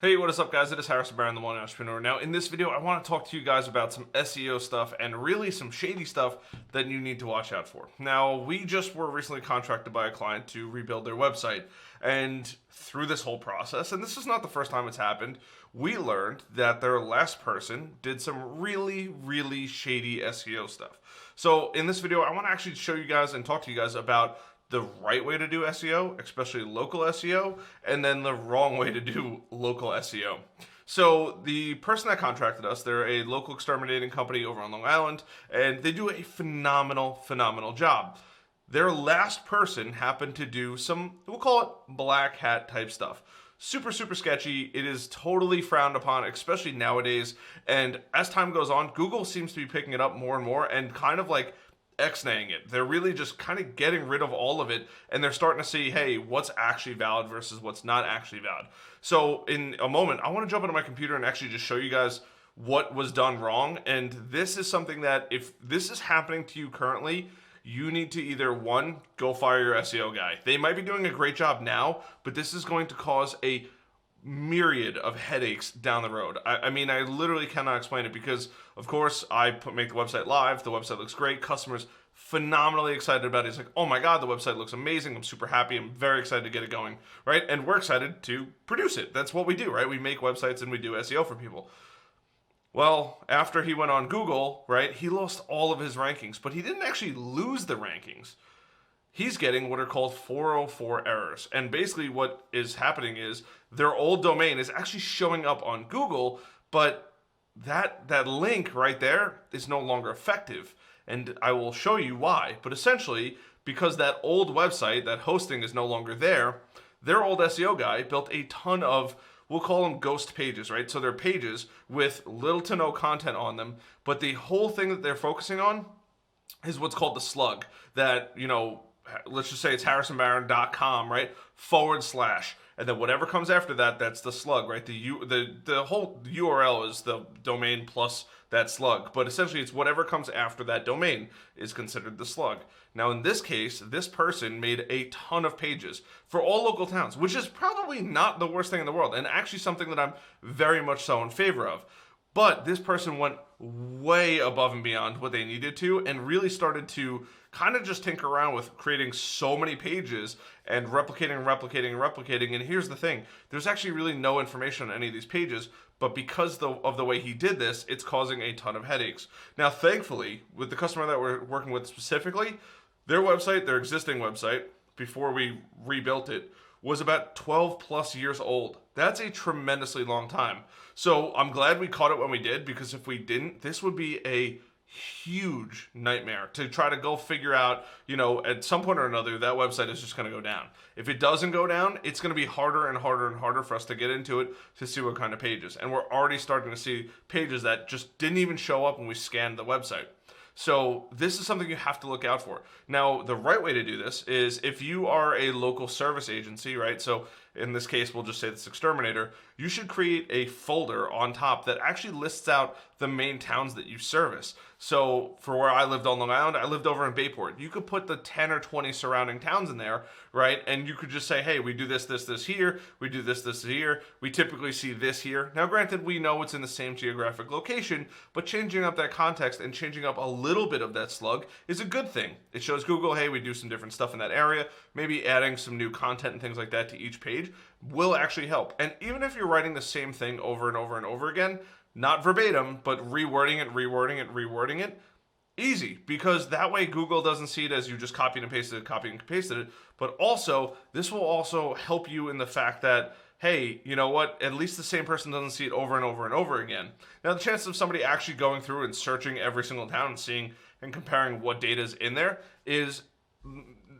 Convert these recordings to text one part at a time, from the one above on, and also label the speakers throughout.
Speaker 1: Hey, what is up, guys? It is Harrison Barron, the Millennial Entrepreneur. Now, in this video, I want to talk to you guys about some SEO stuff and really some shady stuff that you need to watch out for. Now, we just were recently contracted by a client to rebuild their website, and through this whole process, and this is not the first time it's happened, we learned that their last person did some really shady SEO stuff. So, in this video, I want to actually show you guys and talk to you guys about the right way to do SEO, especially local SEO, and then the wrong way to do local SEO. So the person that contracted us, they're a local exterminating company over on Long Island, and they do a phenomenal job. Their last person happened to do some, we'll call it black hat type stuff. Super sketchy. It is totally frowned upon, especially nowadays. And as time goes on, Google seems to be picking it up more and more and kind of like X-naying it. They're really just kind of getting rid of all of it, and they're starting to see, hey, what's actually valid versus what's not actually valid. So in a moment, I want to jump into my computer and actually just show you guys what was done wrong. And this is something that if this is happening to you currently, you need to either one, go fire your SEO guy. They might be doing a great job now, but this is going to cause a myriad of headaches down the road. I mean, I literally cannot explain it because, of course, make the website live. The website looks great. Customers phenomenally excited about it. It's like, oh my God, the website looks amazing. I'm super happy. I'm very excited to get it going, right? And we're excited to produce it. That's what we do, right? We make websites and we do SEO for people. Well, after he went on Google, right, he lost all of his rankings, but he didn't actually lose the rankings. He's getting what are called 404 errors. And basically what is happening is their old domain is actually showing up on Google, but that link right there is no longer effective. And I will show you why. But essentially, because that old website, that hosting is no longer there, their old SEO guy built a ton of, we'll call them ghost pages, right? So they're pages with little to no content on them, but the whole thing that they're focusing on is what's called the slug. That, let's just say it's harrisonbarron.com, right? / and then whatever comes after that, that's the slug, right? The whole URL is the domain plus that slug, but essentially it's whatever comes after that domain is considered the slug. Now in this case, this person made a ton of pages for all local towns, which is probably not the worst thing in the world, and actually something that I'm very much so in favor of. But this person went way above and beyond what they needed to and really started to kind of just tinker around with creating so many pages and replicating. And here's the thing. There's actually really no information on any of these pages, but because of the way he did this, it's causing a ton of headaches. Now, thankfully, with the customer that we're working with specifically, their website, their existing website, before we rebuilt it, was about 12 plus years old. That's a tremendously long time. So I'm glad we caught it when we did, because if we didn't, this would be a huge nightmare to try to go figure out, at some point or another, that website is just going to go down. If it doesn't go down, it's going to be harder and harder for us to get into it to see what kind of pages. And we're already starting to see pages that just didn't even show up when we scanned the website. So this is something you have to look out for. Now, the right way to do this is if you are a local service agency, right? So in this case, we'll just say this exterminator, you should create a folder on top that actually lists out the main towns that you service. So for where I lived on Long Island, I lived over in Bayport. You could put the 10 or 20 surrounding towns in there, right? And you could just say, hey, we do this here. We do this here. We typically see this here. Now, granted, we know it's in the same geographic location, but changing up that context and changing up a little bit of that slug is a good thing. It shows Google, hey, we do some different stuff in that area. Maybe adding some new content and things like that to each page will actually help. And even if you're writing the same thing over and over again, not verbatim, but rewording it, easy, because that way Google doesn't see it as you just copied and pasted it, but also this will also help you in the fact that, hey, you know what, at least the same person doesn't see it over and over again. Now, the chance of somebody actually going through and searching every single town and seeing and comparing what data is in there is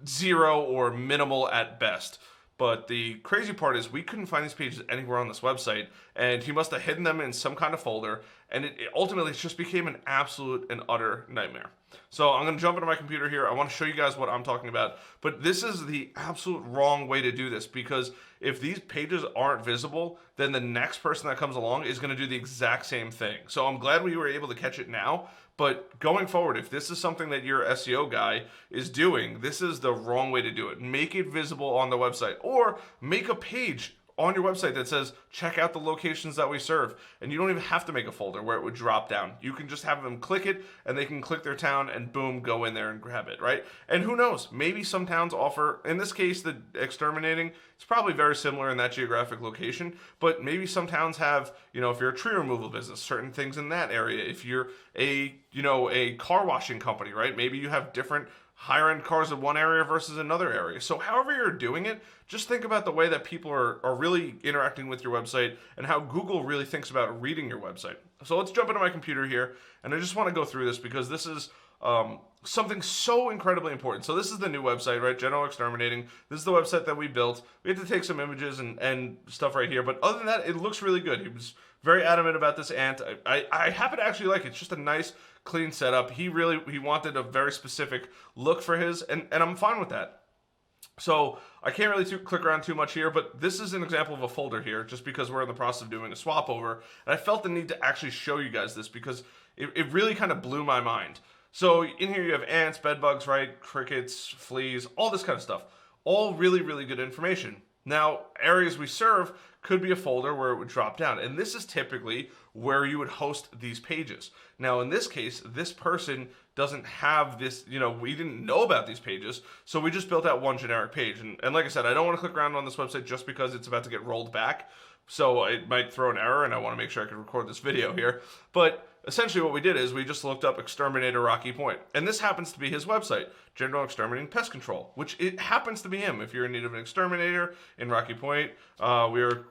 Speaker 1: zero or minimal at best. But the crazy part is we couldn't find these pages anywhere on this website, and he must have hidden them in some kind of folder, and it ultimately just became an absolute and utter nightmare. So I'm going to jump into my computer here. I want to show you guys what I'm talking about, but this is the absolute wrong way to do this, because if these pages aren't visible, then the next person that comes along is going to do the exact same thing. So I'm glad we were able to catch it now. But going forward, if this is something that your SEO guy is doing, this is the wrong way to do it. Make it visible on the website, or make a page on your website that says, check out the locations that we serve. And you don't even have to make a folder where it would drop down. You can just have them click it and they can click their town and boom, go in there and grab it, right? And who knows, maybe some towns offer, in this case, the exterminating, it's probably very similar in that geographic location, but maybe some towns have, if you're a tree removal business, certain things in that area. If you're a car washing company, right? Maybe you have different higher end cars in one area versus another area. So however you're doing it, just think about the way that people are really interacting with your website and how Google really thinks about reading your website. So let's jump into my computer here, and I just want to go through this because this is something so incredibly important. So this is the new website, right? General Exterminating. This is the website that we built. We had to take some images and stuff right here, but other than that, it looks really good. He was very adamant about this ant. I happen to actually like it. It's just a nice, clean setup. He wanted a very specific look for his, and I'm fine with that. So I can't really click around too much here, but this is an example of a folder here, just because we're in the process of doing a swap over, and I felt the need to actually show you guys this because it really kind of blew my mind. So in here you have ants, bed bugs, right? Crickets, fleas, all this kind of stuff. All really, really good information. Now, areas we serve could be a folder where it would drop down. And this is typically where you would host these pages. Now, in this case, this person doesn't have this, we didn't know about these pages. So we just built out one generic page. And like I said, I don't want to click around on this website just because it's about to get rolled back. So it might throw an error, and I want to make sure I can record this video here. But essentially what we did is we just looked up Exterminator Rocky Point. And this happens to be his website, General Exterminating Pest Control, which it happens to be him. If you're in need of an exterminator in Rocky Point, we're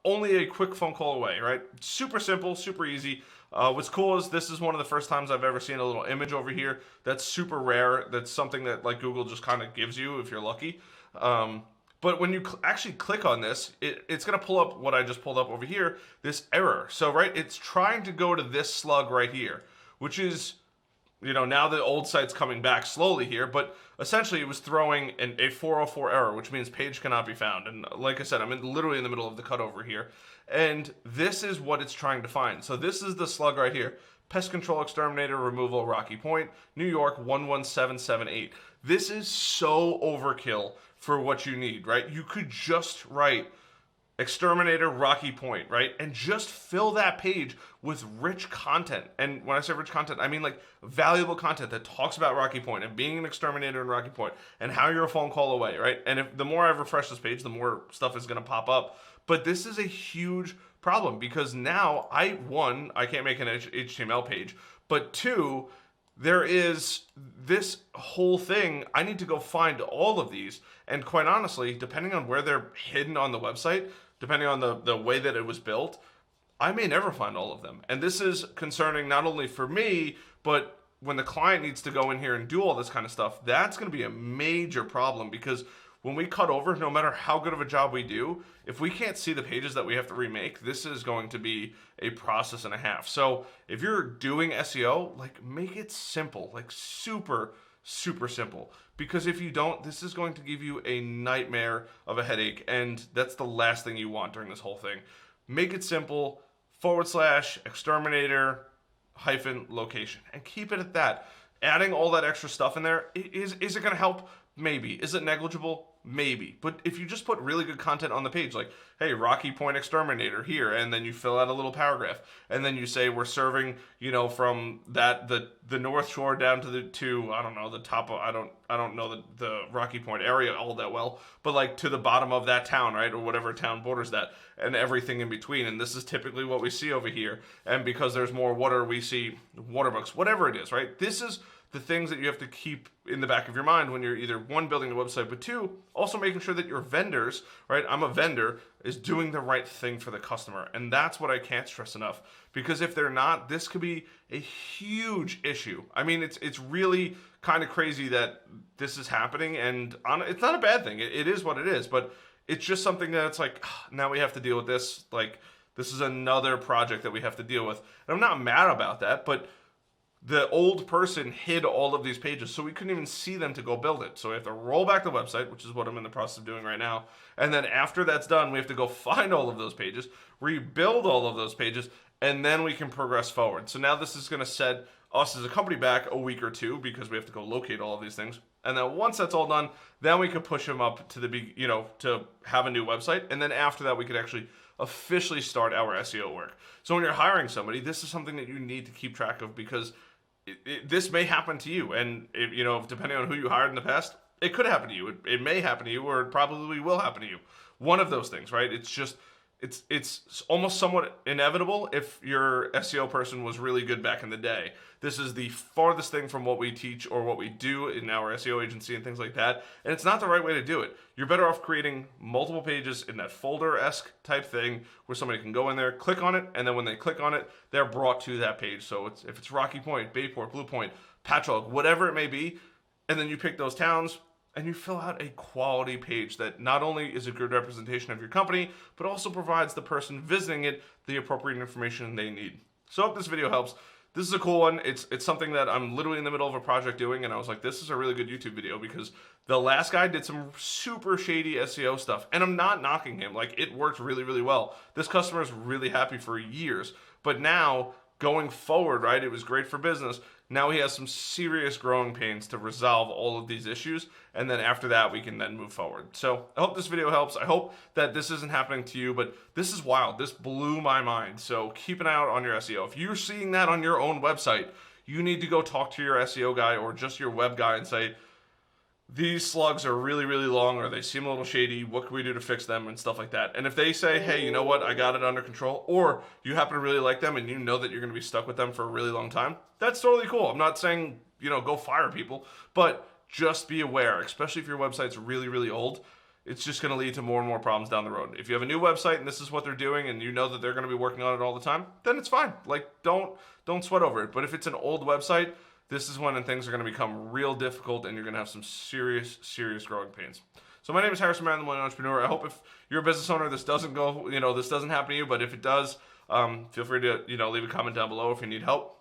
Speaker 1: only a quick phone call away, right? Super simple, super easy. What's cool is this is one of the first times I've ever seen a little image over here. That's super rare. That's something that like Google just kind of gives you if you're lucky. But when you actually click on this, it's going to pull up what I just pulled up over here, this error. So, right, it's trying to go to this slug right here, which is, now the old site's coming back slowly here, but essentially it was throwing a 404 error, which means page cannot be found. And like I said, I'm literally in the middle of the cutover here. And this is what it's trying to find. So this is the slug right here. Pest Control Exterminator Removal Rocky Point, New York 11778. This is so overkill for what you need, right? You could just write Exterminator Rocky Point, right? And just fill that page with rich content. And when I say rich content, I mean like valuable content that talks about Rocky Point and being an exterminator in Rocky Point and how you're a phone call away, right? And if the more I refresh this page, the more stuff is going to pop up. But this is a huge problem because now I can't make an HTML page, but two, there is this whole thing. I need to go find all of these. And quite honestly, depending on where they're hidden on the website, depending on the way that it was built, I may never find all of them. And this is concerning not only for me, but when the client needs to go in here and do all this kind of stuff, that's going to be a major problem because when we cut over, no matter how good of a job we do, if we can't see the pages that we have to remake, this is going to be a process and a half. So if you're doing SEO, like make it simple, like super, super simple. Because if you don't, this is going to give you a nightmare of a headache. And that's the last thing you want during this whole thing. Make it simple, / exterminator - location. And keep it at that. Adding all that extra stuff in there, is it going to help? Maybe. Is it negligible? Maybe. But if you just put really good content on the page, like, hey, Rocky Point Exterminator here, and then you fill out a little paragraph, and then you say we're serving, from the North Shore down to I don't know, the top of, I don't know the Rocky Point area all that well, but like to the bottom of that town, right, or whatever town borders that, and everything in between. And this is typically what we see over here. And because there's more water, we see water bugs, whatever it is, right? This is the things that you have to keep in the back of your mind when you're either one, building a website, but two, also making sure that your vendors, right, I'm a vendor, is doing the right thing for the customer. And that's what I can't stress enough, because if they're not, this could be a huge issue. I mean, it's really kind of crazy that this is happening, and it's not a bad thing. It is what it is, but it's just something that's like, now we have to deal with this. Like, this is another project that we have to deal with. And I'm not mad about that, but the old person hid all of these pages, so we couldn't even see them to go build it. So we have to roll back the website, which is what I'm in the process of doing right now. And then after that's done, we have to go find all of those pages, rebuild all of those pages, and then we can progress forward. So now this is going to set us as a company back a week or two because we have to go locate all of these things. And then once that's all done, then we could push them up to to have a new website. And then after that, we could actually officially start our SEO work. So when you're hiring somebody, this is something that you need to keep track of, because this may happen to you. And depending on who you hired in the past, it could happen to you. It may happen to you, or it probably will happen to you. One of those things, right? It's almost somewhat inevitable if your SEO person was really good back in the day. This is the farthest thing from what we teach or what we do in our SEO agency and things like that. And it's not the right way to do it. You're better off creating multiple pages in that folder-esque type thing where somebody can go in there, click on it, and then when they click on it, they're brought to that page. So if it's Rocky Point, Bayport, Blue Point, Patchogue, whatever it may be, and then you pick those towns, and you fill out a quality page that not only is a good representation of your company, but also provides the person visiting it the appropriate information they need. So I hope this video helps. This is a cool one. It's something that I'm literally in the middle of a project doing, and I was like, this is a really good YouTube video, because the last guy did some super shady SEO stuff, and I'm not knocking him. Like, it worked really, really well. This customer is really happy for years, but now going forward, right, it was great for business. Now he has some serious growing pains to resolve all of these issues, and then after that, we can then move forward. So I hope this video helps. I hope that this isn't happening to you, but this is wild. This blew my mind. So keep an eye out on your SEO. If you're seeing that on your own website, you need to go talk to your SEO guy or just your web guy and say, these slugs are really, really long, or they seem a little shady. What can we do to fix them, and stuff like that? And if they say, hey, you know what, I got it under control, or you happen to really like them and you know that you're going to be stuck with them for a really long time, that's totally cool. I'm not saying, go fire people, but just be aware, especially if your website's really, really old. It's just going to lead to more and more problems down the road. If you have a new website and this is what they're doing, and you know that they're going to be working on it all the time, then it's fine. Like, don't sweat over it. But if it's an old website, this is when things are going to become real difficult, and you're going to have some serious, serious growing pains. So my name is Harrison Mann, the Millennial Entrepreneur. I hope if you're a business owner, this doesn't happen to you. But if it does, feel free to leave a comment down below if you need help.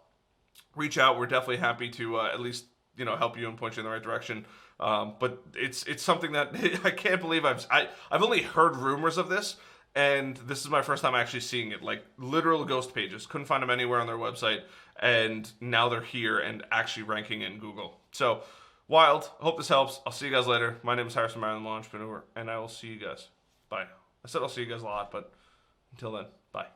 Speaker 1: Reach out. We're definitely happy to at least help you and point you in the right direction. But it's something that I can't believe I've only heard rumors of this. And this is my first time actually seeing it, like literal ghost pages. Couldn't find them anywhere on their website, and now they're here and actually ranking in Google. So, wild. Hope this helps. I'll see you guys later. My name is Harrison Mann, the Millennial Entrepreneur, and I will see you guys. Bye. I said I'll see you guys a lot, but until then, bye.